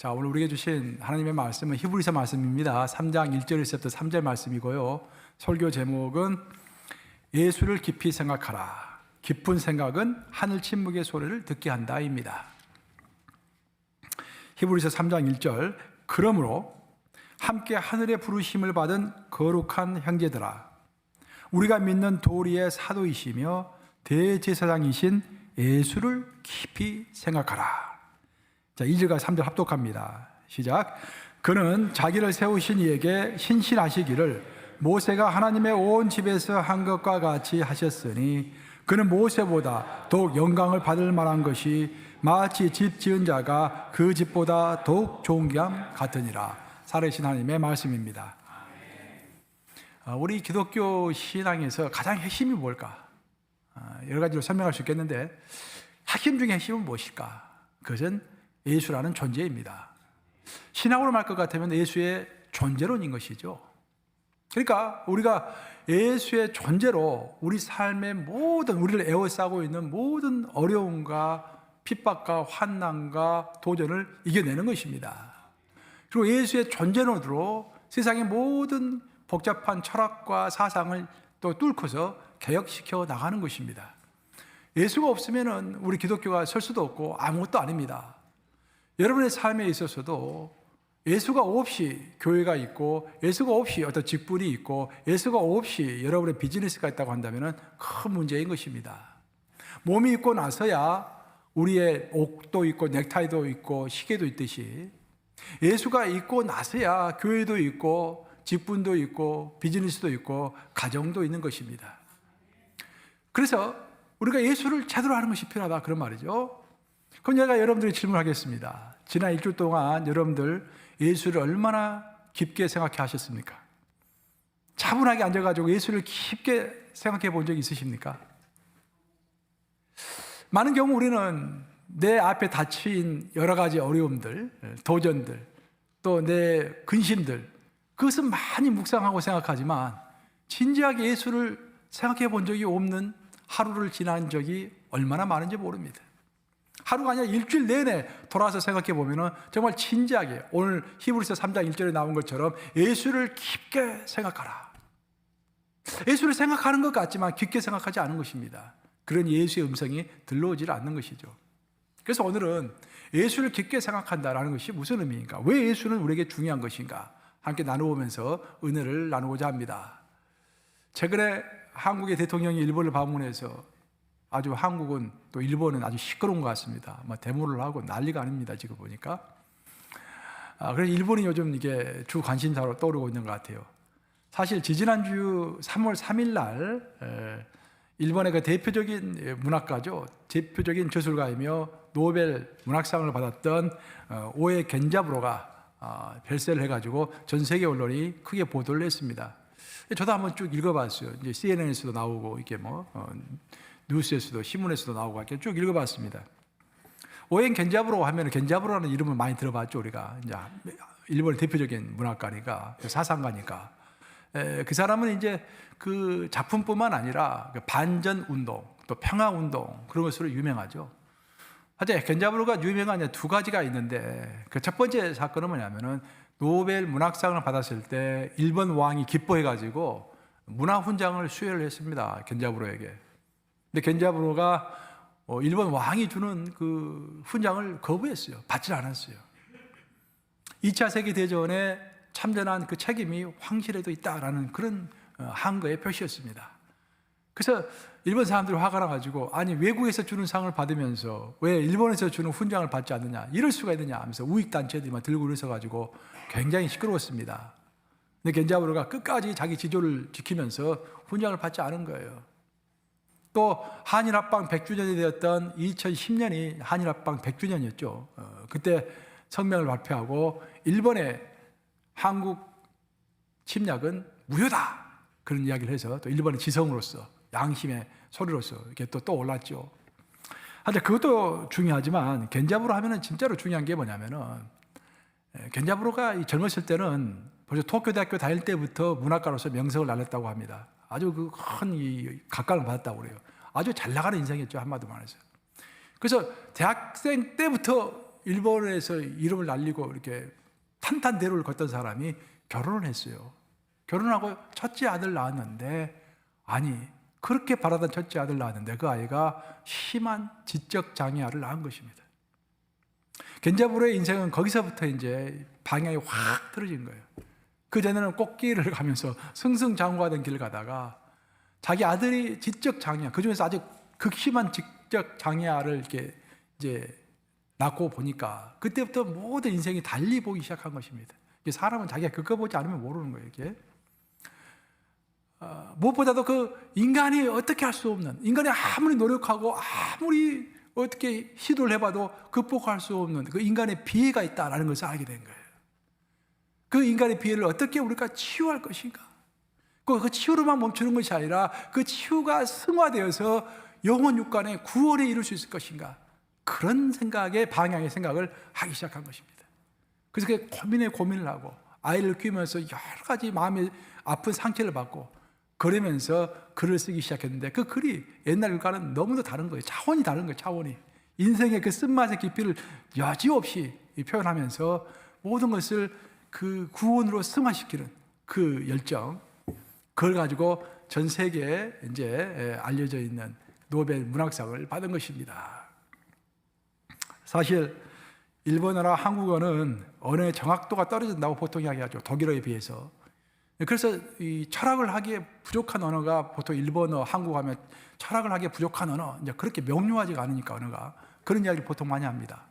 자, 오늘 우리에게 주신 하나님의 말씀은 히브리서 말씀입니다. 3장 1절에서부터 3절 말씀이고요. 설교 제목은 예수를 깊이 생각하라. 깊은 생각은 하늘 침묵의 소리를 듣게 한다입니다. 히브리서 3장 1절, 그러므로 함께 하늘의 부르심을 받은 거룩한 형제들아, 우리가 믿는 도리의 사도이시며 대제사장이신 예수를 깊이 생각하라. 자, 2절과 3절 합독합니다. 시작. 그는 자기를 세우신 이에게 신실하시기를 모세가 하나님의 온 집에서 한 것과 같이 하셨으니 그는 모세보다 더욱 영광을 받을 만한 것이 마치 집 지은 자가 그 집보다 더욱 좋은 겸 같으니라. 살아계신 하나님의 말씀입니다. 우리 기독교 신앙에서 가장 핵심이 뭘까? 여러 가지로 설명할 수 있겠는데 핵심 중에 핵심은 무엇일까? 그것은 예수라는 존재입니다. 신앙으로 말 것 같으면 예수의 존재론인 것이죠. 그러니까 우리가 예수의 존재로 우리 삶의 모든, 우리를 에워싸고 있는 모든 어려움과 핍박과 환난과 도전을 이겨내는 것입니다. 그리고 예수의 존재론으로 세상의 모든 복잡한 철학과 사상을 또 뚫고서 개혁시켜 나가는 것입니다. 예수가 없으면 우리 기독교가 설 수도 없고 아무것도 아닙니다. 여러분의 삶에 있어서도 예수가 없이 교회가 있고 예수가 없이 어떤 직분이 있고 예수가 없이 여러분의 비즈니스가 있다고 한다면 큰 문제인 것입니다. 몸이 있고 나서야 우리의 옷도 있고 넥타이도 있고 시계도 있듯이 예수가 있고 나서야 교회도 있고 직분도 있고 비즈니스도 있고 가정도 있는 것입니다. 그래서 우리가 예수를 제대로 하는 것이 필요하다, 그런 말이죠. 그럼 제가 여러분들에게 질문하겠습니다. 지난 일주일 동안 여러분들 예수를 얼마나 깊게 생각해 하셨습니까? 차분하게 앉아가지고 예수를 깊게 생각해 본 적 있으십니까? 많은 경우 우리는 내 앞에 닥친 여러 가지 어려움들, 도전들, 또 내 근심들, 그것은 많이 묵상하고 생각하지만 진지하게 예수를 생각해 본 적이 없는 하루를 지난 적이 얼마나 많은지 모릅니다. 하루가 아니라 일주일 내내 돌아서 생각해 보면 정말 진지하게 오늘 히브리서 3장 1절에 나온 것처럼 예수를 깊게 생각하라. 예수를 생각하는 것 같지만 깊게 생각하지 않은 것입니다. 그런 예수의 음성이 들려오지 않는 것이죠. 그래서 오늘은 예수를 깊게 생각한다라는 것이 무슨 의미인가? 왜 예수는 우리에게 중요한 것인가? 함께 나누면서 은혜를 나누고자 합니다. 최근에 한국의 대통령이 일본을 방문해서 아주 한국은 또 일본은 아주 시끄러운 것 같습니다. 데모를 하고 난리가 아닙니다, 지금 보니까. 그래서 일본이 요즘 이게 주 관심사로 떠오르고 있는 것 같아요. 사실 지지난주 3월 3일 날 일본의 그 대표적인 문학가죠. 대표적인 저술가이며 노벨 문학상을 받았던 오에 겐자부로가 별세를 해가지고 전 세계 언론이 크게 보도를 했습니다. 저도 한번 쭉 읽어봤어요. 이제 CNN에서도 나오고 이게 뉴스에서도 신문에서도 나오고 이렇게 쭉 읽어봤습니다. 오엔 겐자부로 하면 겐자부로라는 이름을 많이 들어봤죠, 우리가. 이제 일본의 대표적인 문학가니까, 사상가니까. 그 사람은 이제 그 작품뿐만 아니라 반전 운동, 또 평화 운동, 그런 것으로 유명하죠. 하여튼 겐자부로가 유명한 두 가지가 있는데, 그 첫 번째 사건은 뭐냐면은 노벨 문학상을 받았을 때 일본 왕이 기뻐해가지고 문화훈장을 수여를 했습니다, 겐자부로에게. 근데 겐자부로가 일본 왕이 주는 그 훈장을 거부했어요. 받지 않았어요. 2차 세계대전에 참전한 그 책임이 황실에도 있다라는 그런 한거의 표시였습니다. 그래서 일본 사람들이 화가 나가지고 아니 외국에서 주는 상을 받으면서 왜 일본에서 주는 훈장을 받지 않느냐, 이럴 수가 있느냐 하면서 우익단체들이 막 들고 일어서가지고 굉장히 시끄러웠습니다. 근데 겐자부로가 끝까지 자기 지조를 지키면서 훈장을 받지 않은 거예요. 또 한일합방 100주년이 되었던 2010년이 한일합방 100주년이었죠. 그때 성명을 발표하고 일본의 한국 침략은 무효다, 그런 이야기를 해서 또 일본의 지성으로서 양심의 소리로서 이렇게 또 올랐죠. 하여튼 그것도 중요하지만 겐자부로 하면은 진짜로 중요한 게 뭐냐면은 겐자부로가 젊었을 때는 벌써 도쿄대학교 다닐 때부터 문학가로서 명성을 날렸다고 합니다. 아주 그 큰 각광을 받았다고 그래요. 아주 잘 나가는 인생이었죠, 한마디로 말해서. 그래서 대학생 때부터 일본에서 이름을 날리고 이렇게 탄탄대로를 걷던 사람이 결혼을 했어요. 결혼하고 첫째 아들 낳았는데, 아니 그렇게 바라던 첫째 아들 낳았는데 그 아이가 심한 지적 장애아를 낳은 것입니다. 겐자부로의 인생은 거기서부터 이제 방향이 확 틀어진 거예요. 그전에는 꽃길을 가면서 승승장구하던 길을 가다가 자기 아들이 지적 장애아, 그 중에서 아주 극심한 지적 장애아를 이렇게 이제 낳고 보니까 그때부터 모든 인생이 달리 보기 시작한 것입니다. 사람은 자기가 겪어보지 않으면 모르는 거예요. 이게. 무엇보다도 그 인간이 어떻게 할 수 없는, 인간이 아무리 노력하고 아무리 어떻게 시도를 해봐도 극복할 수 없는 그 인간의 비애가 있다는 것을 알게 된 거예요. 그 인간의 비애를 어떻게 우리가 치유할 것인가? 그 치유로만 멈추는 것이 아니라 그 치유가 승화되어서 영혼 육간의 구원에 이룰 수 있을 것인가? 그런 생각의 방향의 생각을 하기 시작한 것입니다. 그래서 그 고민을 하고 아이를 키우면서 여러 가지 마음의 아픈 상처를 받고 그러면서 글을 쓰기 시작했는데 그 글이 옛날과는 너무도 다른 거예요. 차원이 다른 거예요. 차원이. 인생의 그 쓴맛의 깊이를 여지없이 표현하면서 모든 것을 그 구원으로 승화시키는 그 열정, 그걸 가지고 전 세계에 이제 알려져 있는 노벨 문학상을 받은 것입니다. 사실 일본어나 한국어는 언어의 정확도가 떨어진다고 보통 이야기하죠. 독일어에 비해서. 그래서 이 철학을 하기에 부족한 언어가 보통 일본어, 한국어 하면 철학을 하기에 부족한 언어, 이제 그렇게 명료하지가 않으니까 언어가 그런 이야기를 보통 많이 합니다.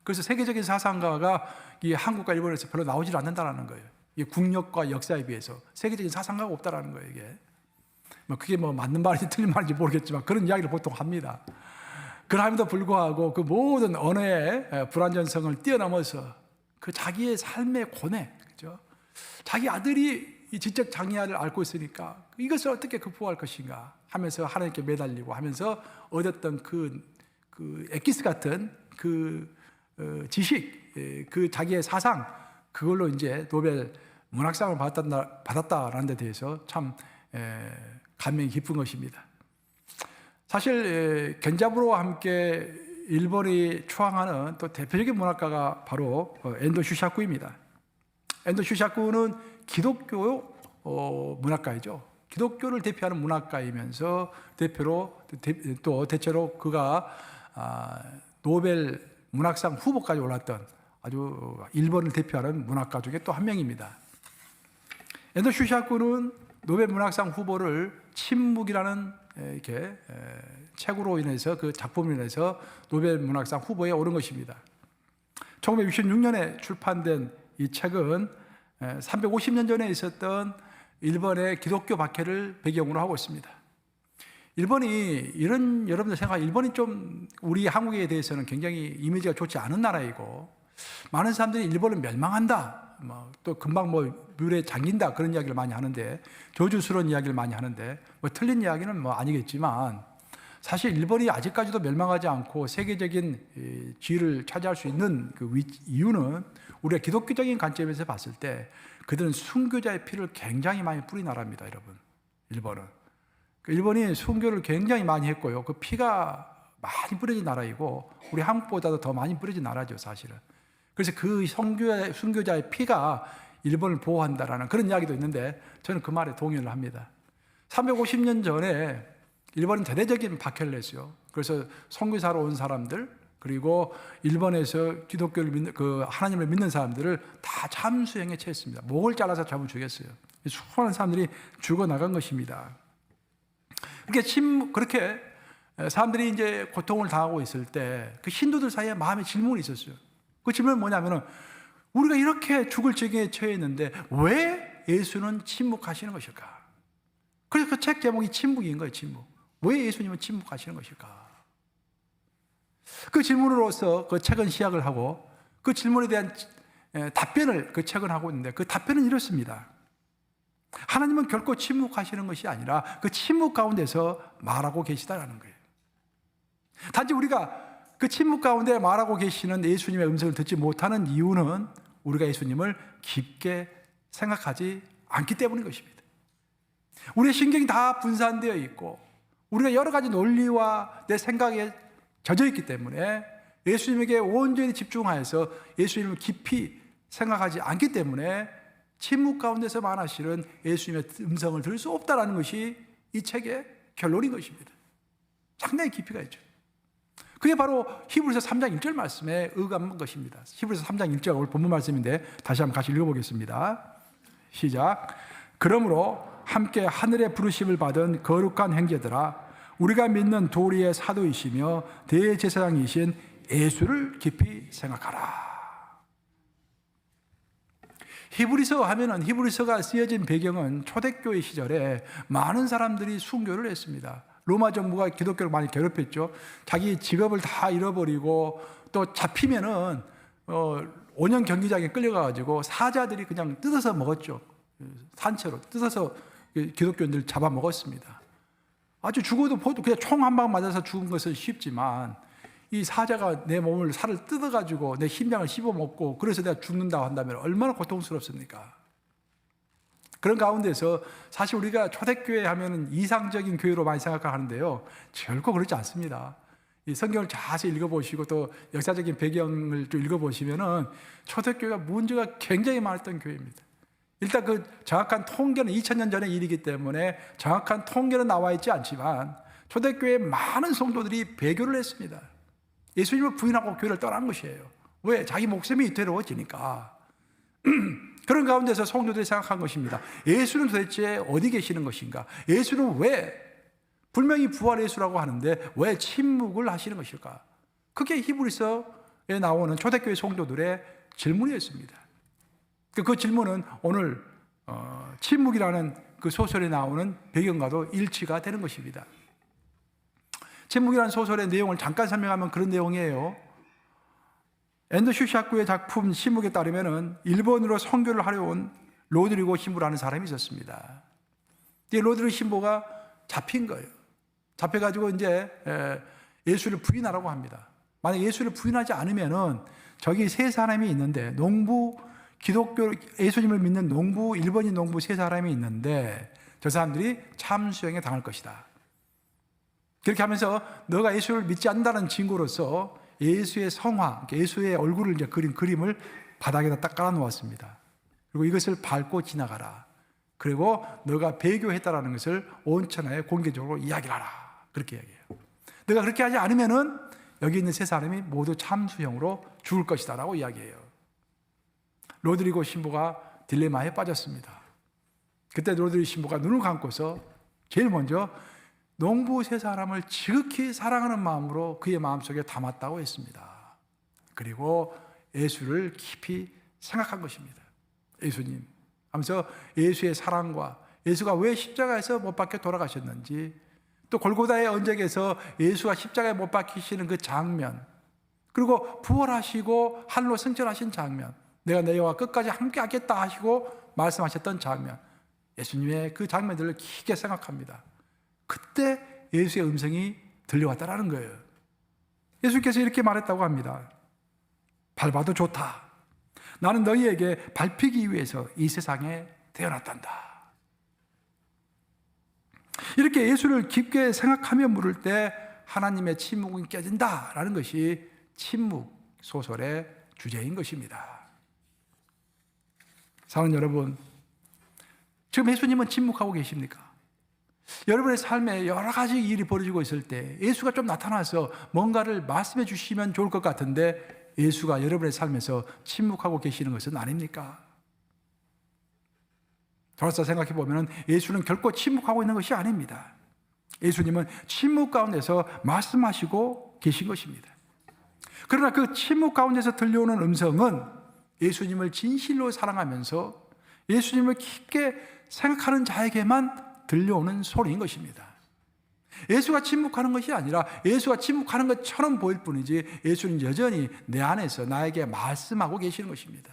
그래서 세계적인 사상가가 이 한국과 일본에서 별로 나오질 않는다라는 거예요. 이 국력과 역사에 비해서 세계적인 사상가가 없다라는 거예요. 이게 그게 맞는 말인지 틀린 말인지 모르겠지만 그런 이야기를 보통 합니다. 그럼에도 불구하고 그 모든 언어의 불완전성을 뛰어넘어서 그 자기의 삶의 고뇌, 그죠? 자기 아들이 이 지적 장애아를 앓고 있으니까 이것을 어떻게 극복할 것인가 하면서 하나님께 매달리고 하면서 얻었던 그 엑기스 같은 그 지식, 그 자기의 사상, 그걸로 이제 노벨 문학상을 받았다라는 데 대해서 참 감명이 깊은 것입니다. 사실 겐자부로와 함께 일본이 추앙하는 또 대표적인 문학가가 바로 엔도 슈샤쿠입니다. 엔도 슈샤쿠는 기독교 문학가이죠. 기독교를 대표하는 문학가이면서 또 대체로 그가 노벨 문학상 후보까지 올랐던 아주 일본을 대표하는 문학가 중에 또 한 명입니다. 엔도 슈샤쿠는 노벨 문학상 후보를 침묵이라는 이렇게 책으로 인해서 그 작품으로 인해서 노벨 문학상 후보에 오른 것입니다. 1966년에 출판된 이 책은 350년 전에 있었던 일본의 기독교 박해를 배경으로 하고 있습니다. 일본이 여러분들 생각하면 일본이 좀 우리 한국에 대해서는 굉장히 이미지가 좋지 않은 나라이고 많은 사람들이 일본을 멸망한다, 또 금방 뮬에 잠긴다 그런 이야기를 많이 하는데 저주스러운 이야기를 많이 하는데 틀린 이야기는 아니겠지만 사실 일본이 아직까지도 멸망하지 않고 세계적인 지위를 차지할 수 있는 그 이유는 우리가 기독교적인 관점에서 봤을 때 그들은 순교자의 피를 굉장히 많이 뿌린 나라입니다, 여러분. 일본은. 일본이 순교를 굉장히 많이 했고요. 그 피가 많이 뿌려진 나라이고 우리 한국보다도 더 많이 뿌려진 나라죠, 사실은. 그래서 그 순교자의 피가 일본을 보호한다라는 그런 이야기도 있는데 저는 그 말에 동의를 합니다. 350년 전에 일본은 대대적인 박해를 했어요. 그래서 선교사로 온 사람들 그리고 일본에서 기독교를 믿는 하나님을 믿는 사람들을 다 잠수형에 처했습니다. 목을 잘라서 잡아 죽였어요. 수많은 사람들이 죽어 나간 것입니다. 그렇게 사람들이 이제 고통을 당하고 있을 때 그 신도들 사이에 마음의 질문이 있었어요. 그 질문은 뭐냐면은 우리가 이렇게 죽을 지경에 처했는데 왜 예수는 침묵하시는 것일까? 그래서 그 책 제목이 침묵인 거예요, 침묵. 왜 예수님은 침묵하시는 것일까? 그 질문으로서 그 책은 시작을 하고 그 질문에 대한 답변을 그 책은 하고 있는데 그 답변은 이렇습니다. 하나님은 결코 침묵하시는 것이 아니라 그 침묵 가운데서 말하고 계시다라는 거예요. 단지 우리가 그 침묵 가운데 말하고 계시는 예수님의 음성을 듣지 못하는 이유는 우리가 예수님을 깊게 생각하지 않기 때문인 것입니다. 우리의 신경이 다 분산되어 있고 우리가 여러 가지 논리와 내 생각에 젖어 있기 때문에 예수님에게 온전히 집중하여서 예수님을 깊이 생각하지 않기 때문에 침묵 가운데서 말하시는 예수님의 음성을 들을 수 없다는 것이 이 책의 결론인 것입니다. 상당히 깊이가 있죠. 그게 바로 히브리서 3장 1절 말씀에 의감한 것입니다. 히브리서 3장 1절 오늘 본문 말씀인데 다시 한번 같이 읽어보겠습니다. 시작. 그러므로 함께 하늘의 부르심을 받은 거룩한 형제들아, 우리가 믿는 도리의 사도이시며 대제사장이신 예수를 깊이 생각하라. 히브리서 하면은 히브리서가 쓰여진 배경은 초대교회 시절에 많은 사람들이 순교를 했습니다. 로마 정부가 기독교를 많이 괴롭혔죠. 자기 직업을 다 잃어버리고 또 잡히면은 5년 경기장에 끌려가가지고 사자들이 그냥 뜯어서 먹었죠. 산채로 뜯어서 기독교인들 잡아먹었습니다. 아주 죽어도 그냥 총 한 방 맞아서 죽은 것은 쉽지만 이 사자가 내 몸을 살을 뜯어가지고 내 심장을 씹어먹고 그래서 내가 죽는다고 한다면 얼마나 고통스럽습니까? 그런 가운데서 사실 우리가 초대교회 하면은 이상적인 교회로 많이 생각하는데요, 결코 그렇지 않습니다. 이 성경을 자세히 읽어보시고 또 역사적인 배경을 좀 읽어보시면은 초대교회가 문제가 굉장히 많았던 교회입니다. 일단 그 정확한 통계는 2000년 전의 일이기 때문에 정확한 통계는 나와 있지 않지만 초대교회의 많은 성도들이 배교를 했습니다. 예수님을 부인하고 교회를 떠난 것이에요. 왜? 자기 목숨이 위태로워지니까. 그런 가운데서 성도들이 생각한 것입니다. 예수는 도대체 어디 계시는 것인가? 예수는 왜 분명히 부활 예수라고 하는데 왜 침묵을 하시는 것일까? 그게 히브리서에 나오는 초대교회 성도들의 질문이었습니다. 그 질문은 오늘 침묵이라는 그 소설에 나오는 배경과도 일치가 되는 것입니다. 침묵이라는 소설의 내용을 잠깐 설명하면 그런 내용이에요. 앤더 슈샤크의 작품 침묵에 따르면은 일본으로 선교를 하려 온 로드리고 신부라는 사람이 있었습니다. 이 로드리고 신부가 잡힌 거예요. 잡혀가지고 이제 예수를 부인하라고 합니다. 만약 예수를 부인하지 않으면은 저기 세 사람이 있는데 기독교 예수님을 믿는 일본인 농부 세 사람이 있는데 저 사람들이 참수형에 당할 것이다. 그렇게 하면서 너가 예수를 믿지 않는다는 증거로서 예수의 성화, 예수의 얼굴을 이제 그린 그림을 바닥에다 딱 깔아 놓았습니다. 그리고 이것을 밟고 지나가라. 그리고 너가 배교했다라는 것을 온 천하에 공개적으로 이야기를 하라. 그렇게 이야기해요. 너가 그렇게 하지 않으면은 여기 있는 세 사람이 모두 참수형으로 죽을 것이다라고 이야기해요. 로드리고 신부가 딜레마에 빠졌습니다. 그때 로드리고 신부가 눈을 감고서 제일 먼저 농부 세 사람을 지극히 사랑하는 마음으로 그의 마음속에 담았다고 했습니다. 그리고 예수를 깊이 생각한 것입니다. 예수님 하면서 예수의 사랑과 예수가 왜 십자가에서 못 박혀 돌아가셨는지, 또 골고다의 언덕에서 예수가 십자가에 못 박히시는 그 장면, 그리고 부활하시고 하늘로 승천하신 장면, 내가 너희와 끝까지 함께 하겠다 하시고 말씀하셨던 장면, 예수님의 그 장면들을 깊게 생각합니다. 그때 예수의 음성이 들려왔다라는 거예요. 예수께서 이렇게 말했다고 합니다. 밟아도 좋다. 나는 너희에게 밟히기 위해서 이 세상에 태어났단다. 이렇게 예수를 깊게 생각하며 물을 때 하나님의 침묵이 깨진다라는 것이 침묵 소설의 주제인 것입니다. 사랑하는 여러분, 지금 예수님은 침묵하고 계십니까? 여러분의 삶에 여러 가지 일이 벌어지고 있을 때 예수가 좀 나타나서 뭔가를 말씀해 주시면 좋을 것 같은데 예수가 여러분의 삶에서 침묵하고 계시는 것은 아닙니까? 돌아서 생각해 보면 예수는 결코 침묵하고 있는 것이 아닙니다. 예수님은 침묵 가운데서 말씀하시고 계신 것입니다. 그러나 그 침묵 가운데서 들려오는 음성은 예수님을 진실로 사랑하면서 예수님을 깊게 생각하는 자에게만 들려오는 소리인 것입니다. 예수가 침묵하는 것이 아니라 예수가 침묵하는 것처럼 보일 뿐이지 예수는 여전히 내 안에서 나에게 말씀하고 계시는 것입니다.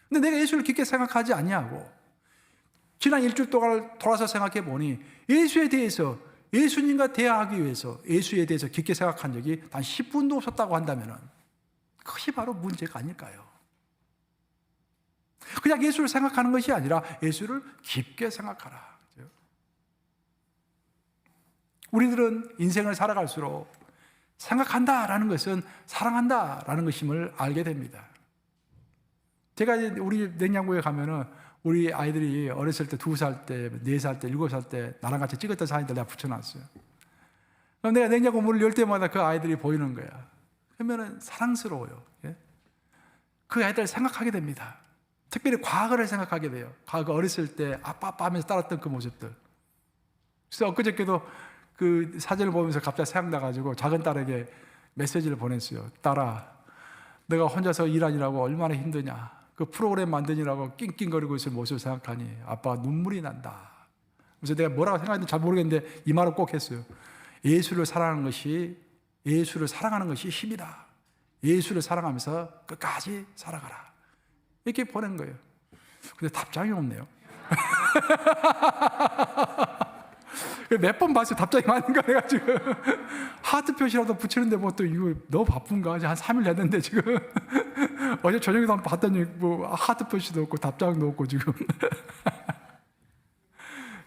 근데 내가 예수를 깊게 생각하지 않냐고, 지난 일주일 동안 돌아서 생각해 보니 예수에 대해서, 예수님과 대화하기 위해서 예수에 대해서 깊게 생각한 적이 단 10분도 없었다고 한다면 그것이 바로 문제가 아닐까요? 그냥 예수를 생각하는 것이 아니라 예수를 깊게 생각하라. 우리들은 인생을 살아갈수록 생각한다라는 것은 사랑한다라는 것임을 알게 됩니다. 제가 이제 우리 냉장고에 가면은 우리 아이들이 어렸을 때 2살 때, 4살 때, 7살 때 나랑 같이 찍었던 사진들 내가 붙여놨어요. 그럼 내가 냉장고 문을 열 때마다 그 아이들이 보이는 거야. 그러면은 사랑스러워요. 예? 그 아이들을 생각하게 됩니다. 특별히 과거를 생각하게 돼요. 과거 어렸을 때 아빠 하면서 따랐던 그 모습들. 그래서 엊그저께도 그 사진을 보면서 갑자기 생각나가지고 작은 딸에게 메시지를 보냈어요. 딸아, 내가 혼자서 일하느라고 얼마나 힘드냐. 그 프로그램 만드느라고 낑낑거리고 있을 모습을 생각하니 아빠가 눈물이 난다. 그래서 내가 뭐라고 생각했는지 잘 모르겠는데 이 말을 꼭 했어요. 예수를 사랑하는 것이 힘이다. 예수를 사랑하면서 끝까지 살아가라. 이렇게 보낸 거예요. 근데 답장이 없네요. 몇 번 봤어요. 답장이 많은가 해가지고 하트 표시라도 붙이는데 뭐 또 이거 너무 바쁜가? 한 3일 됐는데 지금 어제 저녁에도 한번 봤더니 뭐 하트 표시도 없고 답장도 없고 지금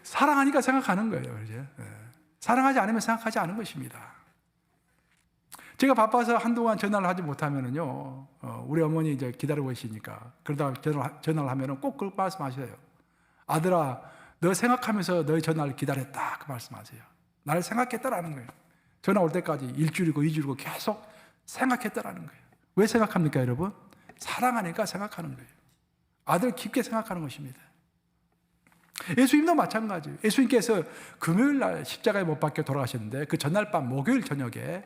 사랑하니까 생각하는 거예요. 이제 사랑하지 않으면 생각하지 않은 것입니다. 제가 바빠서 한동안 전화를 하지 못하면은요, 우리 어머니 이제 기다리고 계시니까 그러다가 전화를 하면은 꼭 그 말씀하셔요. 아들아, 너 생각하면서 너의 전화를 기다렸다. 그 말씀하세요. 나를 생각했다라는 거예요. 전화 올 때까지 일주일이고 2주이고 계속 생각했다라는 거예요. 왜 생각합니까, 여러분? 사랑하니까 생각하는 거예요. 아들 깊게 생각하는 것입니다. 예수님도 마찬가지예요. 예수님께서 금요일 날 십자가에 못 박혀 돌아가셨는데 그 전날 밤 목요일 저녁에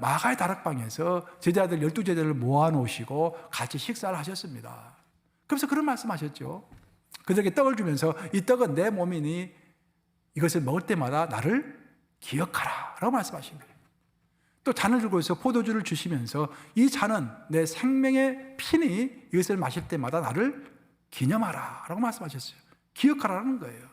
마가의 다락방에서 제자들 12제자를 모아놓으시고 같이 식사를 하셨습니다. 그래서 그런 말씀하셨죠. 그들에게 떡을 주면서 이 떡은 내 몸이니 이것을 먹을 때마다 나를 기억하라 라고 말씀하신 거예요. 또 잔을 들고서 포도주를 주시면서 이 잔은 내 생명의 피니 이것을 마실 때마다 나를 기념하라 라고 말씀하셨어요. 기억하라는 거예요.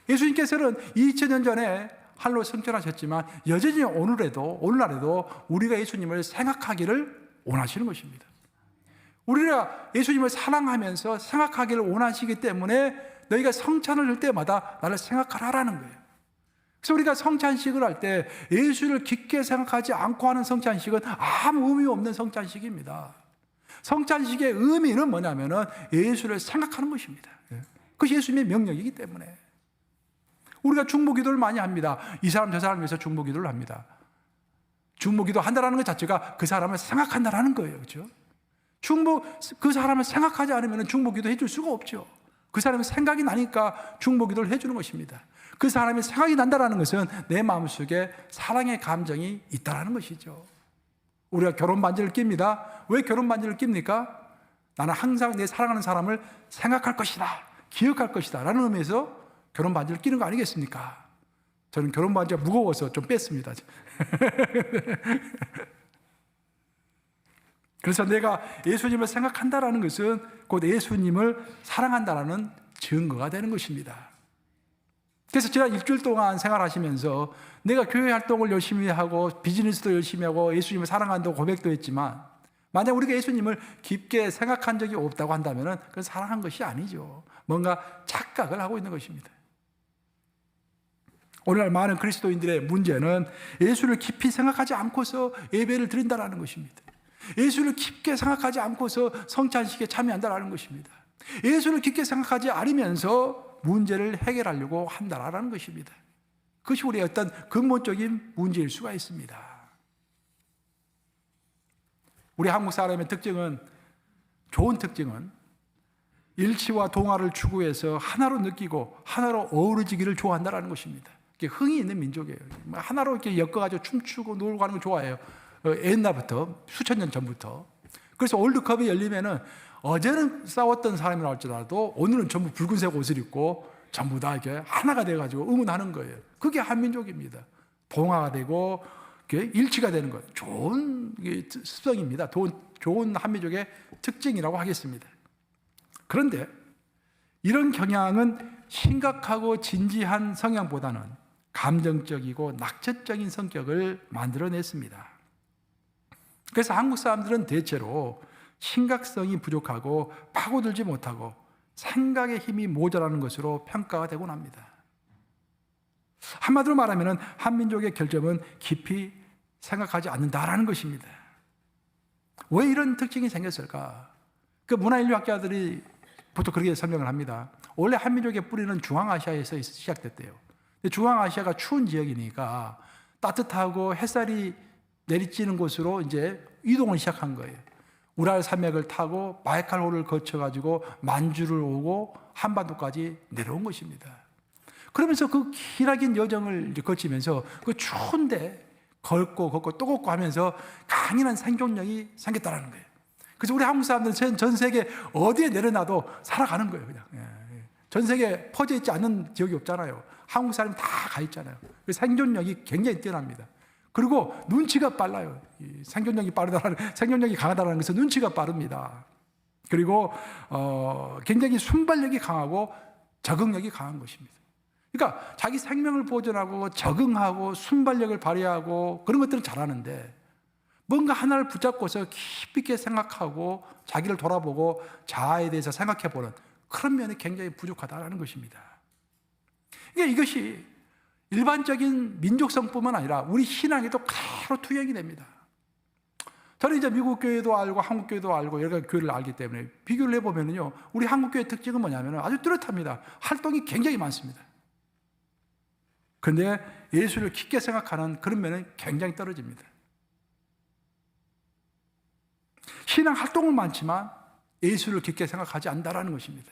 예수님께서는 2000년 전에 하늘로 승천하셨지만 여전히 오늘날에도 우리가 예수님을 생각하기를 원하시는 것입니다. 우리가 예수님을 사랑하면서 생각하기를 원하시기 때문에 너희가 성찬을 할 때마다 나를 생각하라라는 거예요. 그래서 우리가 성찬식을 할 때 예수를 깊게 생각하지 않고 하는 성찬식은 아무 의미 없는 성찬식입니다. 성찬식의 의미는 뭐냐면은 예수를 생각하는 것입니다. 그것이 예수님의 명령이기 때문에. 우리가 중보기도를 많이 합니다. 이 사람 저 사람을 위해서 중보기도를 합니다. 중보기도 한다라는 것 자체가 그 사람을 생각한다라는 거예요. 그렇죠? 그 사람을 생각하지 않으면 중보기도 해줄 수가 없죠. 그 사람의 생각이 나니까 중보기도를 해주는 것입니다. 그 사람의 생각이 난다라는 것은 내 마음속에 사랑의 감정이 있다라는 것이죠. 우리가 결혼 반지를 낍니다. 왜 결혼 반지를 낍니까? 나는 항상 내 사랑하는 사람을 생각할 것이다, 기억할 것이다 라는 의미에서 결혼 반지를 끼는 거 아니겠습니까? 저는 결혼 반지가 무거워서 좀 뺐습니다. 그래서 내가 예수님을 생각한다라는 것은 곧 예수님을 사랑한다라는 증거가 되는 것입니다. 그래서 지난 일주일 동안 생활하시면서 내가 교회 활동을 열심히 하고 비즈니스도 열심히 하고 예수님을 사랑한다고 고백도 했지만 만약 우리가 예수님을 깊게 생각한 적이 없다고 한다면 그건 사랑한 것이 아니죠. 뭔가 착각을 하고 있는 것입니다. 오늘날 많은 그리스도인들의 문제는 예수를 깊이 생각하지 않고서 예배를 드린다는 것입니다. 예수를 깊게 생각하지 않고서 성찬식에 참여한다는 것입니다. 예수를 깊게 생각하지 않으면서 문제를 해결하려고 한다는 것입니다. 그것이 우리의 어떤 근본적인 문제일 수가 있습니다. 우리 한국 사람의 좋은 특징은 일치와 동화를 추구해서 하나로 느끼고 하나로 어우러지기를 좋아한다는 것입니다. 흥이 있는 민족이에요. 하나로 이렇게 엮어가지고 춤추고 놀고 하는 걸 좋아해요. 옛날부터, 수천 년 전부터. 그래서 월드컵이 열리면은 어제는 싸웠던 사람이라 할지라도 오늘은 전부 붉은색 옷을 입고 전부 다 이렇게 하나가 돼가지고 응원하는 거예요. 그게 한민족입니다. 동화가 되고 일치가 되는 거예요. 좋은 습성입니다. 좋은 한민족의 특징이라고 하겠습니다. 그런데 이런 경향은 심각하고 진지한 성향보다는 감정적이고 낙천적인 성격을 만들어냈습니다. 그래서 한국 사람들은 대체로 심각성이 부족하고 파고들지 못하고 생각의 힘이 모자라는 것으로 평가가 되곤 합니다. 한마디로 말하면 한민족의 결점은 깊이 생각하지 않는다라는 것입니다. 왜 이런 특징이 생겼을까? 그 문화인류학자들이 보통 그렇게 설명을 합니다. 원래 한민족의 뿌리는 중앙아시아에서 시작됐대요. 근데 중앙아시아가 추운 지역이니까 따뜻하고 햇살이 내리쬐는 곳으로 이제 이동을 시작한 거예요. 우랄 산맥을 타고 바이칼호를 거쳐가지고 만주를 오고 한반도까지 내려온 것입니다. 그러면서 그 기나긴 여정을 거치면서 그 추운데 걷고 또 걷고 하면서 강인한 생존력이 생겼다는 거예요. 그래서 우리 한국 사람들은 전 세계 어디에 내려놔도 살아가는 거예요, 그냥. 전 세계에 퍼져 있지 않는 지역이 없잖아요. 한국 사람이 다 가 있잖아요. 생존력이 굉장히 뛰어납니다. 그리고 눈치가 빨라요. 생존력이 강하다는 것은 눈치가 빠릅니다. 그리고 굉장히 순발력이 강하고 적응력이 강한 것입니다. 그러니까 자기 생명을 보존하고 적응하고 순발력을 발휘하고 그런 것들은 잘하는데 뭔가 하나를 붙잡고서 깊이 있게 생각하고 자기를 돌아보고 자아에 대해서 생각해보는 그런 면이 굉장히 부족하다는 것입니다. 그러니까 이것이 일반적인 민족성뿐만 아니라 우리 신앙에도 그대로 투영이 됩니다. 저는 이제 미국 교회도 알고 한국 교회도 알고 여러 가지 교회를 알기 때문에 비교를 해보면요, 우리 한국 교회 특징은 뭐냐면 아주 뚜렷합니다. 활동이 굉장히 많습니다. 그런데 예수를 깊게 생각하는 그런 면은 굉장히 떨어집니다. 신앙 활동은 많지만 예수를 깊게 생각하지 않는다는 것입니다.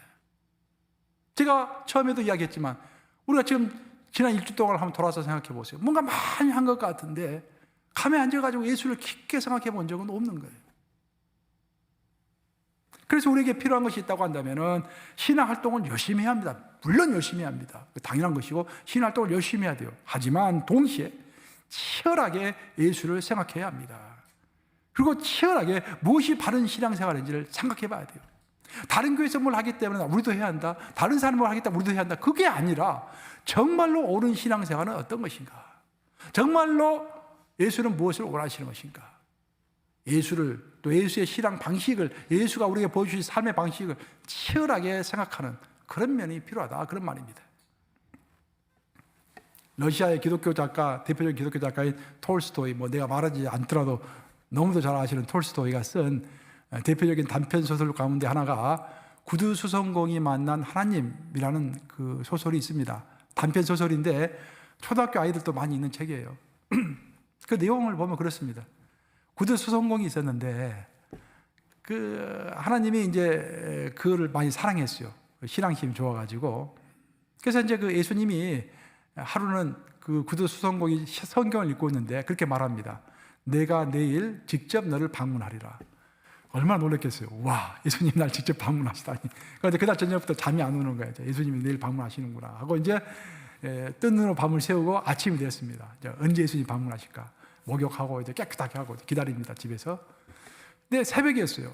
제가 처음에도 이야기했지만 우리가 지금 지난 일주 동안 한번 돌아서 생각해 보세요. 뭔가 많이 한 것 같은데 감에 앉아가지고 예수를 깊게 생각해 본 적은 없는 거예요. 그래서 우리에게 필요한 것이 있다고 한다면 신앙 활동을 열심히 해야 합니다. 물론 열심히 해야 합니다. 당연한 것이고 신앙 활동을 열심히 해야 돼요. 하지만 동시에 치열하게 예수를 생각해야 합니다. 그리고 치열하게 무엇이 바른 신앙생활인지를 생각해 봐야 돼요. 다른 교회에서 뭘 하기 때문에 우리도 해야 한다. 다른 사람이 뭘 하기 때문에 우리도 해야 한다. 그게 아니라 정말로 옳은 신앙생활은 어떤 것인가? 정말로 예수는 무엇을 원하시는 것인가? 예수를, 또 예수의 신앙 방식을, 예수가 우리에게 보여주신 삶의 방식을 치열하게 생각하는 그런 면이 필요하다, 그런 말입니다. 러시아의 기독교 작가, 대표적인 기독교 작가인 톨스토이, 내가 말하지 않더라도 너무도 잘 아시는 톨스토이가 쓴 대표적인 단편 소설 가운데 하나가 구두수성공이 만난 하나님이라는 그 소설이 있습니다. 단편 소설인데 초등학교 아이들도 많이 읽는 책이에요. 그 내용을 보면 그렇습니다. 구두수성공이 있었는데 그 하나님이 이제 그를 많이 사랑했어요. 신앙심이 좋아가지고. 그래서 이제 그 예수님이 하루는 그 구두수성공이 성경을 읽고 있는데 그렇게 말합니다. 내가 내일 직접 너를 방문하리라. 얼마나 놀랐겠어요. 와, 예수님 날 직접 방문하시다니. 그런데 그날 저녁부터 잠이 안 오는 거예요. 예수님이 내일 방문하시는구나 하고 이제 뜬 눈으로 밤을 새우고 아침이 되었습니다. 언제 예수님 방문하실까? 목욕하고 이제 깨끗하게 하고 기다립니다, 집에서. 근데 새벽이었어요.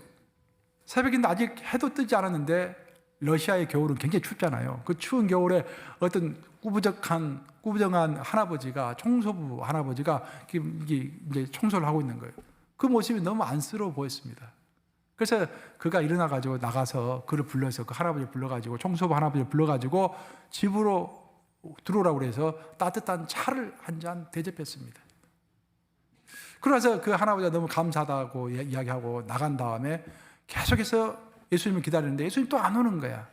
새벽인데 아직 해도 뜨지 않았는데 러시아의 겨울은 굉장히 춥잖아요. 그 추운 겨울에 어떤 꾸부정한 할아버지가, 청소부 할아버지가 이제 청소를 하고 있는 거예요. 그 모습이 너무 안쓰러워 보였습니다. 그래서 그가 일어나가지고 나가서 그를 불러서 그 할아버지를 불러가지고 청소부 할아버지를 불러가지고 집으로 들어오라고 그래서 따뜻한 차를 한 잔 대접했습니다. 그래서 그 할아버지가 너무 감사하다고 이야기하고 나간 다음에 계속해서 예수님을 기다리는데 예수님 또 안 오는 거야.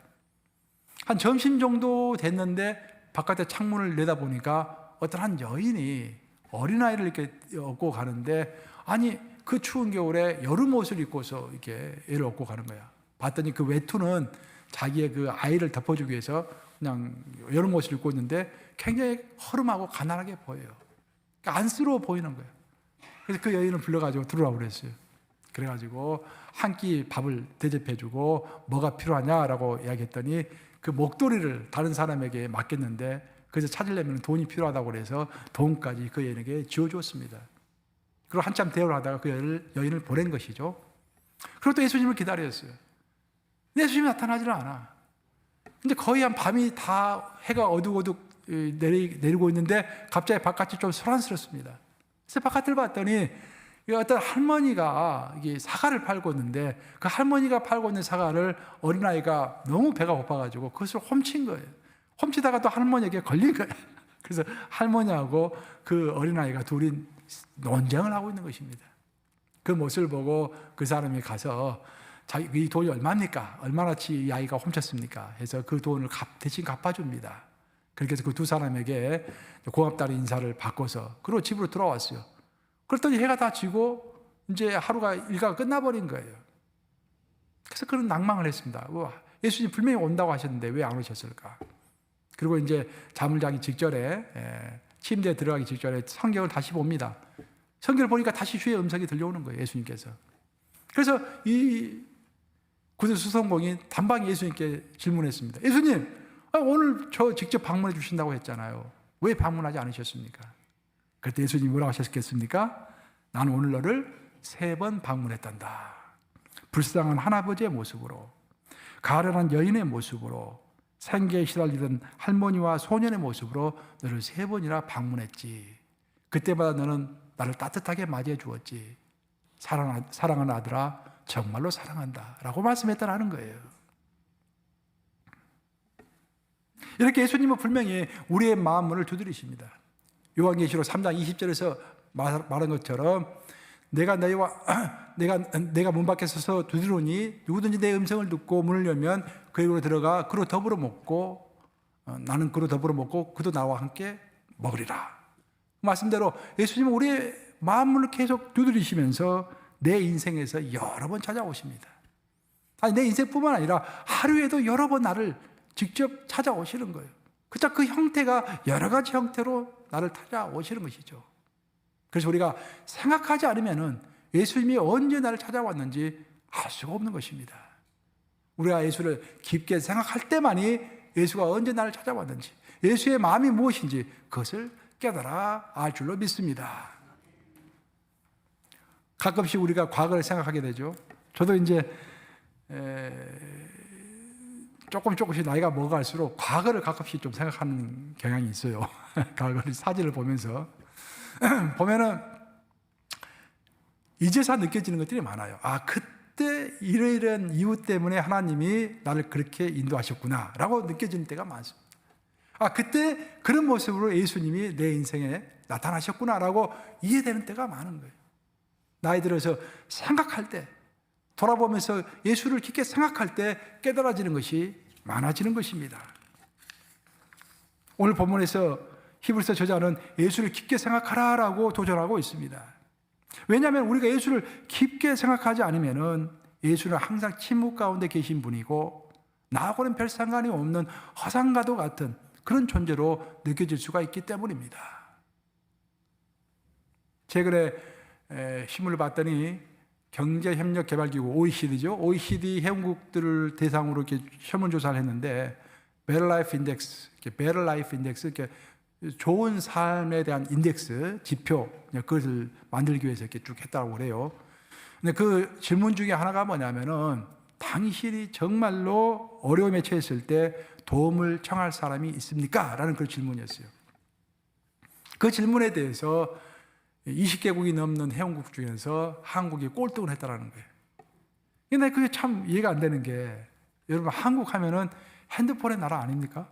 한 점심 정도 됐는데 바깥에 창문을 내다보니까 어떤 한 여인이 어린아이를 이렇게 업고 가는데, 아니 그 추운 겨울에 여름 옷을 입고서 이렇게 애를 업고 가는 거야. 봤더니 그 외투는 자기의 그 아이를 덮어주기 위해서 그냥 여름 옷을 입고 있는데 굉장히 허름하고 가난하게 보여요. 그러니까 안쓰러워 보이는 거예요. 그래서 그 여인을 불러가지고 들어오라고 그랬어요. 그래가지고 한 끼 밥을 대접해주고 뭐가 필요하냐라고 이야기했더니 그 목도리를 다른 사람에게 맡겼는데 그래서 찾으려면 돈이 필요하다고 그래서 돈까지 그 여인에게 지어주었습니다. 그리고 한참 대화를 하다가 그 여인을 보낸 것이죠. 그리고 또 예수님을 기다렸어요. 근데 예수님이 나타나지는 않아. 근데 거의 한 밤이 다 해가 어둑어둑 내리고 있는데 갑자기 바깥이 좀 소란스럽습니다. 그래서 바깥을 봤더니 어떤 할머니가 이게 사과를 팔고 있는데 그 할머니가 팔고 있는 사과를 어린아이가 너무 배가 고파가지고 그것을 훔친 거예요. 훔치다가 또 할머니에게 걸린 거예요. 그래서 할머니하고 그 어린아이가 둘이 논쟁을 하고 있는 것입니다. 그 모습을 보고 그 사람이 가서 이 돈이 얼마입니까? 얼마나치 이 아이가 훔쳤습니까? 해서 그 돈을 대신 갚아줍니다. 그렇게 해서 그 두 사람에게 고맙다는 인사를 바꿔서 그리고 집으로 돌아왔어요. 그랬더니 해가 다 지고 이제 하루가 일과가 끝나버린 거예요. 그래서 그런 낭망을 했습니다. 예수님 분명히 온다고 하셨는데 왜 안 오셨을까? 그리고 이제 잠을 자기 직전에 침대에 들어가기 직전에 성경을 다시 봅니다. 성경을 보니까 다시 주의 음성이 들려오는 거예요. 예수님께서. 그래서 이 구두 수송공이 단방에 예수님께 질문했습니다. 예수님, 오늘 저 직접 방문해 주신다고 했잖아요. 왜 방문하지 않으셨습니까? 그때 예수님이 뭐라고 하셨겠습니까? 나는 오늘 너를 3번 방문했단다. 불쌍한 할아버지의 모습으로, 가련한 여인의 모습으로, 생계에 시달리던 할머니와 소년의 모습으로 너를 3번이나 방문했지. 그때마다 너는 나를 따뜻하게 맞이해 주었지. 사랑하는 아들아, 정말로 사랑한다 라고 말씀했다라는 거예요. 이렇게 예수님은 분명히 우리의 마음문을 두드리십니다. 요한계시록 3장 20절에서 말한 것처럼 내가 문 밖에 서서 두드리니 누구든지 내 음성을 듣고 문을 열면 그에게로 들어가 그로 더불어 먹고 나는 그로 더불어 먹고 그도 나와 함께 먹으리라. 말씀대로 예수님은 우리의 마음문을 계속 두드리시면서 내 인생에서 여러 번 찾아오십니다. 아니 내 인생뿐만 아니라 하루에도 여러 번 나를 직접 찾아오시는 거예요. 그쵸? 그 형태가 여러 가지 형태로 나를 찾아오시는 것이죠. 그래서 우리가 생각하지 않으면은 예수님이 언제 나를 찾아왔는지 알 수가 없는 것입니다. 우리가 예수를 깊게 생각할 때만이 예수가 언제 나를 찾아왔는지, 예수의 마음이 무엇인지 그것을 깨달아 알 줄로 믿습니다. 가끔씩 우리가 과거를 생각하게 되죠. 저도 이제 조금씩 나이가 먹어갈수록 과거를 가끔씩 좀 생각하는 경향이 있어요. 과거를 사진을 보면서 보면은 이제서 느껴지는 것들이 많아요. 아, 그때 이러이러한 이유 때문에 하나님이 나를 그렇게 인도하셨구나 라고 느껴지는 때가 많습니다. 아, 그때 그런 모습으로 예수님이 내 인생에 나타나셨구나 라고 이해되는 때가 많은 거예요. 나이 들어서 생각할 때, 돌아보면서 예수를 깊게 생각할 때 깨달아지는 것이 많아지는 것입니다. 오늘 본문에서 히브리서 저자는 예수를 깊게 생각하라라고 도전하고 있습니다. 왜냐하면 우리가 예수를 깊게 생각하지 않으면 예수는 항상 침묵 가운데 계신 분이고 나하고는 별 상관이 없는 허상과도 같은 그런 존재로 느껴질 수가 있기 때문입니다. 최근에 신문을 봤더니 경제협력개발기구 OECD죠. OECD 회원국들을 대상으로 이렇게 설문조사를 했는데 Better Life Index, Better Life Index, 이렇게 좋은 삶에 대한 인덱스, 지표, 그것을 만들기 위해서 이렇게 쭉 했다고 그래요. 근데 그 질문 중에 하나가 뭐냐면은 당신이 정말로 어려움에 처했을 때 도움을 청할 사람이 있습니까? 라는 그 질문이었어요. 그 질문에 대해서 20개국이 넘는 회원국 중에서 한국이 꼴등을 했다는 거예요. 근데 그게 참 이해가 안 되는 게 여러분 한국 하면은 핸드폰의 나라 아닙니까?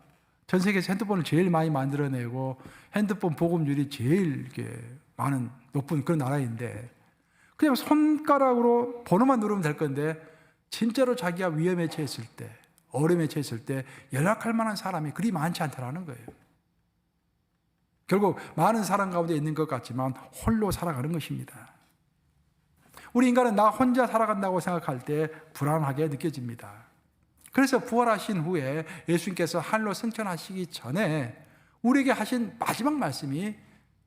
전 세계에서 핸드폰을 제일 많이 만들어내고 핸드폰 보급률이 제일 이렇게 높은 그런 나라인데 그냥 손가락으로 번호만 누르면 될 건데 진짜로 자기가 위험에 처했을 때, 어려움에 처했을 때 연락할 만한 사람이 그리 많지 않다는 거예요. 결국 많은 사람 가운데 있는 것 같지만 홀로 살아가는 것입니다. 우리 인간은 나 혼자 살아간다고 생각할 때 불안하게 느껴집니다. 그래서 부활하신 후에 예수님께서 하늘로 승천하시기 전에 우리에게 하신 마지막 말씀이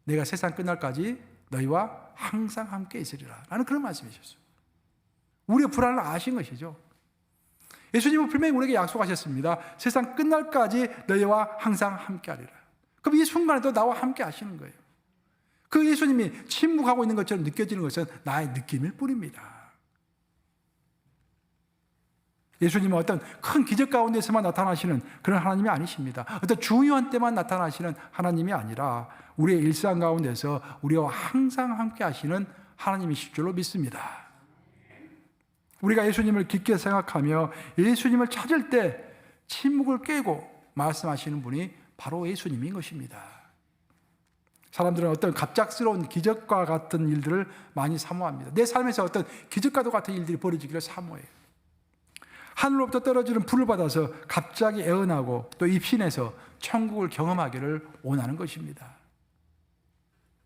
내가 세상 끝날까지 너희와 항상 함께 있으리라 라는 그런 말씀이셨어요. 우리의 불안을 아신 것이죠. 예수님은 분명히 우리에게 약속하셨습니다. 세상 끝날까지 너희와 항상 함께 하리라. 그럼 이 순간에도 나와 함께 하시는 거예요. 그 예수님이 침묵하고 있는 것처럼 느껴지는 것은 나의 느낌일 뿐입니다. 예수님은 어떤 큰 기적 가운데서만 나타나시는 그런 하나님이 아니십니다. 어떤 중요한 때만 나타나시는 하나님이 아니라 우리의 일상 가운데서 우리와 항상 함께 하시는 하나님이실 줄로 믿습니다. 우리가 예수님을 깊게 생각하며 예수님을 찾을 때 침묵을 깨고 말씀하시는 분이 바로 예수님인 것입니다. 사람들은 어떤 갑작스러운 기적과 같은 일들을 많이 사모합니다. 내 삶에서 어떤 기적과도 같은 일들이 벌어지기를 사모해요. 하늘로부터 떨어지는 불을 받아서 갑자기 애원하고 또 입신해서 천국을 경험하기를 원하는 것입니다.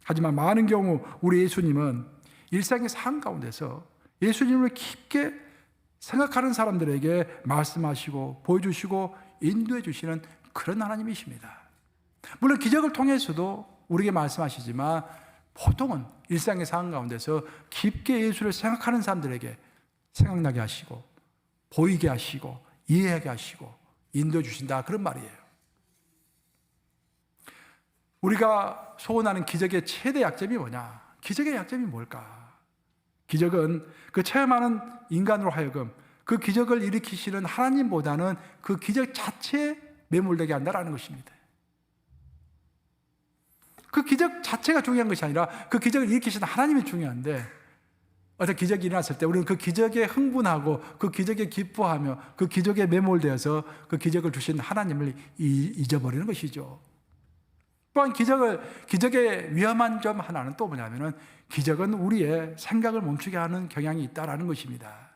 하지만 많은 경우 우리 예수님은 일상의 삶 가운데서 예수님을 깊게 생각하는 사람들에게 말씀하시고 보여주시고 인도해 주시는 그런 하나님이십니다. 물론 기적을 통해서도 우리에게 말씀하시지만 보통은 일상의 삶 가운데서 깊게 예수를 생각하는 사람들에게 생각나게 하시고 보이게 하시고 이해하게 하시고 인도해 주신다, 그런 말이에요. 우리가 소원하는 기적의 최대 약점이 뭐냐? 기적의 약점이 뭘까? 기적은 그 체험하는 인간으로 하여금 그 기적을 일으키시는 하나님보다는 그 기적 자체에 매몰되게 한다는 것입니다. 그 기적 자체가 중요한 것이 아니라 그 기적을 일으키시는 하나님이 중요한데, 어떤 기적이 일어났을 때 우리는 그 기적에 흥분하고 그 기적에 기뻐하며 그 기적에 매몰되어서 그 기적을 주신 하나님을 잊어버리는 것이죠. 또한 기적의 위험한 점 하나는 또 뭐냐면은, 기적은 우리의 생각을 멈추게 하는 경향이 있다라는 것입니다.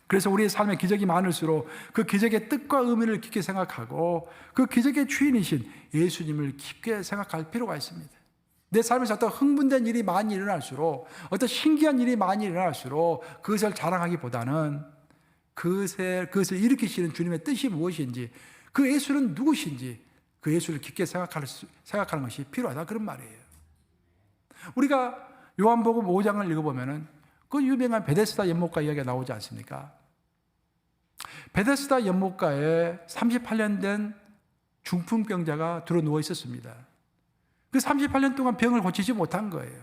그래서 우리의 삶에 기적이 많을수록 그 기적의 뜻과 의미를 깊게 생각하고 그 기적의 주인이신 예수님을 깊게 생각할 필요가 있습니다. 내 삶에서 어떤 흥분된 일이 많이 일어날수록, 어떤 신기한 일이 많이 일어날수록 그것을 자랑하기보다는 그것을 일으키시는 주님의 뜻이 무엇인지, 그 예수는 누구신지 그 예수를 깊게 생각하는 것이 필요하다, 그런 말이에요. 우리가 요한복음 5장을 읽어보면은 그 유명한 베데스다 연못가 이야기가 나오지 않습니까? 베데스다 연못가에 38년 된 중풍병자가 들어 누워 있었습니다. 그 38년 동안 병을 고치지 못한 거예요.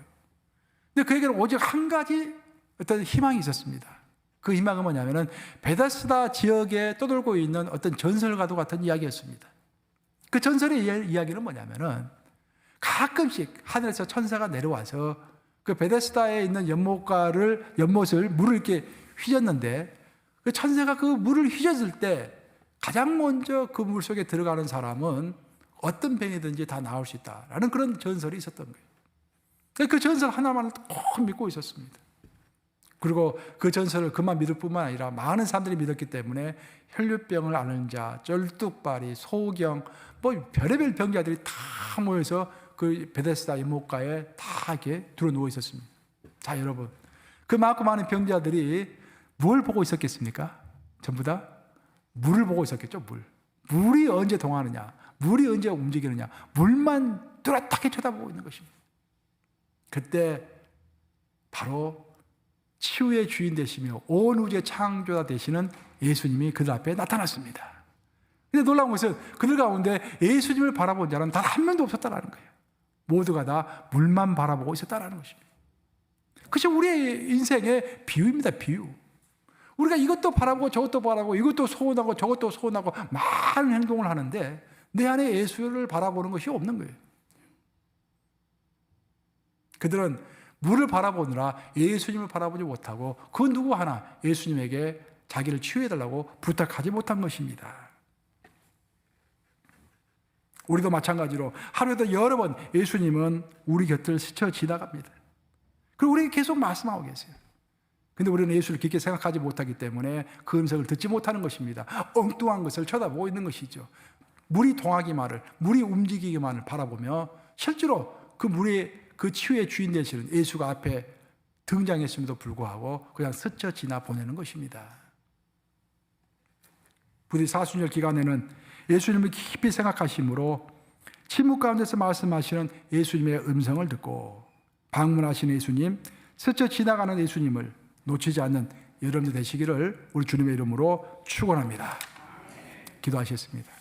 근데 그에게는 오직 한 가지 어떤 희망이 있었습니다. 그 희망은 뭐냐면은 베데스다 지역에 떠돌고 있는 어떤 전설과도 같은 이야기였습니다. 그 전설의 이야기는 뭐냐면은 가끔씩 하늘에서 천사가 내려와서 그 베데스다에 있는 연못을 물을 이렇게 휘젓는데, 그 천사가 그 물을 휘젓을 때 가장 먼저 그 물 속에 들어가는 사람은 어떤 병이든지 다 나을 수 있다라는 그런 전설이 있었던 거예요. 그 전설 하나만을 꼭 믿고 있었습니다. 그리고 그 전설을 그만 믿을 뿐만 아니라 많은 사람들이 믿었기 때문에 혈류병을 앓는 자, 쩔뚝발이, 소경, 뭐 별의별 병자들이 다 모여서 그 베데스다 연못가에 다 이렇게 들어 누워 있었습니다. 자, 여러분, 그 많고 많은 병자들이 뭘 보고 있었겠습니까? 전부 다 물을 보고 있었겠죠. 물이 언제 동하느냐, 물이 언제 움직이느냐, 물만 뚜렷하게 쳐다보고 있는 것입니다. 그때 바로 치유의 주인 되시며 온 우주의 창조자 되시는 예수님이 그들 앞에 나타났습니다. 근데 놀라운 것은 그들 가운데 예수님을 바라본 자는 단 한 명도 없었다는 거예요. 모두가 다 물만 바라보고 있었다는 것입니다. 그것이 우리의 인생의 비유입니다. 비유. 우리가 이것도 바라보고 저것도 바라보고 이것도 소원하고 저것도 소원하고 많은 행동을 하는데 내 안에 예수를 바라보는 것이 없는 거예요. 그들은 물을 바라보느라 예수님을 바라보지 못하고 그 누구 하나 예수님에게 자기를 치유해달라고 부탁하지 못한 것입니다. 우리도 마찬가지로 하루에도 여러 번 예수님은 우리 곁을 스쳐 지나갑니다. 그리고 우리에게 계속 말씀하고 계세요. 근데 우리는 예수를 깊게 생각하지 못하기 때문에 그 음성을 듣지 못하는 것입니다. 엉뚱한 것을 쳐다보고 있는 것이죠. 물이 동하기만을, 물이 움직이기만을 바라보며 실제로 그 물의 그 치유의 주인 되시는 예수가 앞에 등장했음에도 불구하고 그냥 스쳐 지나 보내는 것입니다. 부디 사순절 기간에는 예수님을 깊이 생각하심으로 침묵 가운데서 말씀하시는 예수님의 음성을 듣고 방문하시는 예수님, 스쳐 지나가는 예수님을 놓치지 않는 여러분들 되시기를 우리 주님의 이름으로 축원합니다. 기도하시겠습니다.